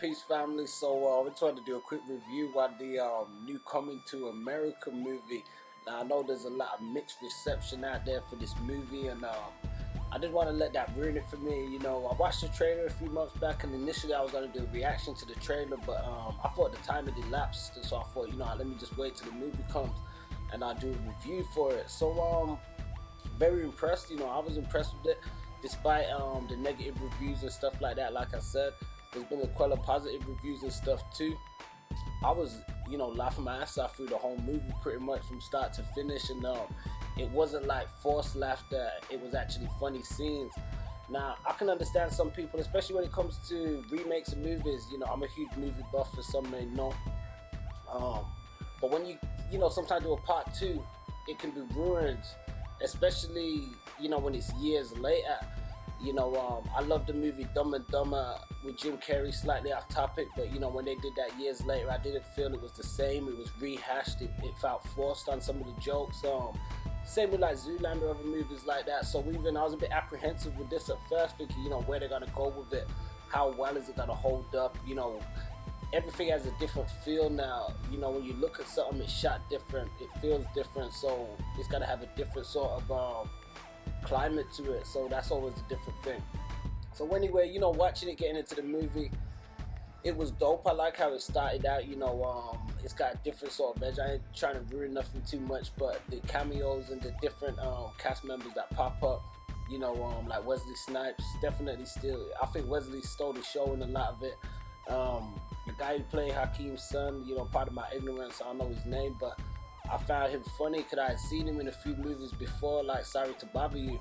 Peace family. So we wanted to do a quick review on the new Coming to America movie. Now I know there's a lot of mixed reception out there for this movie, and I didn't want to let that ruin it for me. You know, I watched the trailer a few months back, and initially I was going to do a reaction to the trailer, but I thought the time had elapsed, so I thought, you know, let me just wait till the movie comes and I'll do a review for it. So very impressed. You know, I was impressed with it, despite the negative reviews and stuff like that. Like I said, there's been quite a positive reviews and stuff too. I was, you know, laughing my ass off through the whole movie pretty much from start to finish, and it wasn't like forced laughter. It was actually funny scenes. Now I can understand some people, especially when it comes to remakes of movies. You know, I'm a huge movie buff, as some may know. But when you know, sometimes do a part two, it can be ruined, especially, you know, when it's years later. You know, I love the movie Dumb and Dumber with Jim Carrey, slightly off topic, but you know, when they did that years later, I didn't feel it was the same. It was rehashed. It felt forced on some of the jokes. Same with like Zoolander, other movies like that. So even I was a bit apprehensive with this at first, thinking, you know, where they're gonna go with it, how well is it gonna hold up. You know, everything has a different feel now. You know, when you look at something, it's shot different, it feels different, so it's gotta have a different sort of climate to it. So that's always a different thing. So anyway, you know, watching it, getting into the movie, it was dope. I like how it started out. You know, it's got a different sort of edge. I ain't trying to ruin nothing too much, but the cameos and the different cast members that pop up, you know, like Wesley Snipes, definitely still, I think Wesley stole the show in a lot of it. The guy who played Hakeem's son, you know, part of my ignorance, I don't know his name, but I found him funny because I had seen him in a few movies before, like Sorry to Bother You,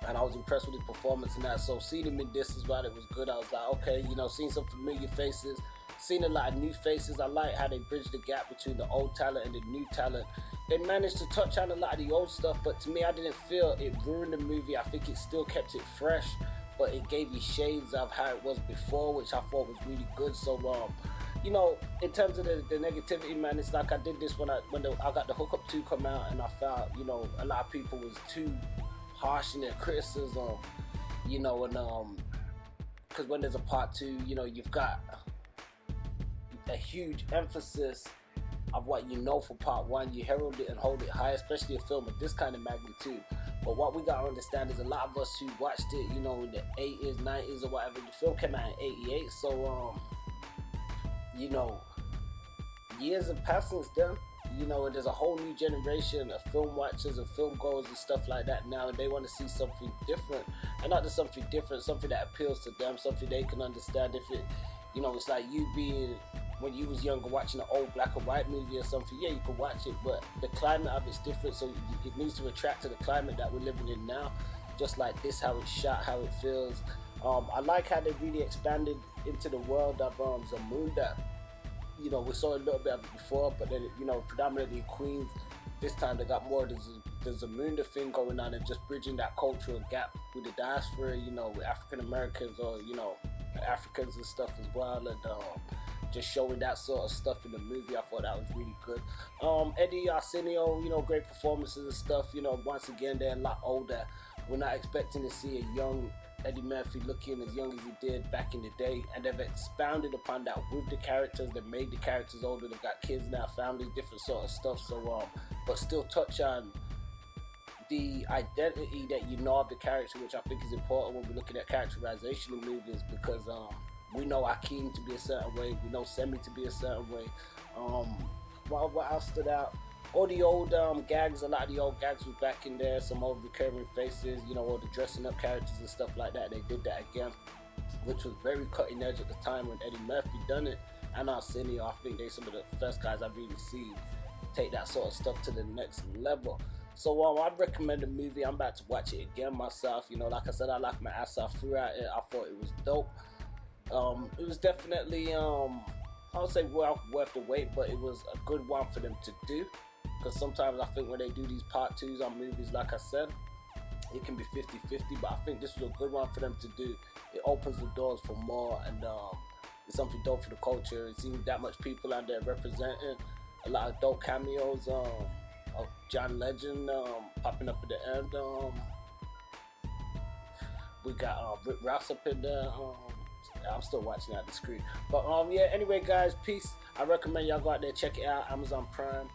and I was impressed with his performance in that. So seeing him in this as well, it was good. I was like, okay, you know, seeing some familiar faces, seeing a lot of new faces. I like how they bridged the gap between the old talent and the new talent. They managed to touch on a lot of the old stuff, but to me, I didn't feel it ruined the movie. I think it still kept it fresh, but it gave you shades of how it was before, which I thought was really good. So you know, in terms of the negativity, man, it's like I did this when I got the Hookup 2 come out, and I felt, you know, a lot of people was too harsh in their criticism, you know, and because when there's a part 2, you know, you've got a huge emphasis of what you know for part 1. You herald it and hold it high, especially a film of this kind of magnitude. But what we gotta understand is a lot of us who watched it, you know, in the 80s, 90s or whatever, the film came out in 88, so you know, years have passed since then, you know, and there's a whole new generation of film watchers and film goers and stuff like that now, and they want to see something different, and not just something different, something that appeals to them, something they can understand. If it, you know, it's like you being, when you was younger, watching an old black and white movie or something, yeah, you can watch it, but the climate of it's different, so it needs to attract to the climate that we're living in now, just like this, how it's shot, how it feels. I like how they really expanded into the world of Zamunda. You know, we saw a little bit of it before, but then, you know, predominantly in Queens. This time they got more of the Zamunda thing going on, and just bridging that cultural gap with the diaspora, you know, with African Americans, or, you know, Africans and stuff as well, and just showing that sort of stuff in the movie. I thought that was really good. Eddie Arsenio, you know, great performances and stuff. You know, once again, they're a lot older. We're not expecting to see a young Eddie Murphy looking as young as he did back in the day, and they've expounded upon that with the characters. They've made the characters older. They've got kids now, families, different sort of stuff. So, but still touch on the identity that you know of the character, which I think is important when we're looking at characterization in movies, because we know Akeem to be a certain way, we know Semi to be a certain way. What else stood out? All the old gags, a lot of the old gags was back in there, some old recurring faces, you know, all the dressing up characters and stuff like that. They did that again, which was very cutting edge at the time when Eddie Murphy done it. And Arsenio, I think they some of the first guys I've really seen take that sort of stuff to the next level. So I'd recommend the movie. I'm about to watch it again myself. You know, like I said, I laughed my ass off throughout it. I thought it was dope. It was definitely, I would say worth the wait, but it was a good one for them to do. Because sometimes I think when they do these part 2s on movies, like I said, it can be 50-50, but I think this was a good one for them to do. It opens the doors for more, and it's something dope for the culture. It seems that much people out there representing, a lot of dope cameos of John Legend popping up at the end. We got Rick Ross up in there, I'm still watching out the screen. But yeah. Anyway, guys, peace. I recommend y'all go out there, check it out. Amazon Prime.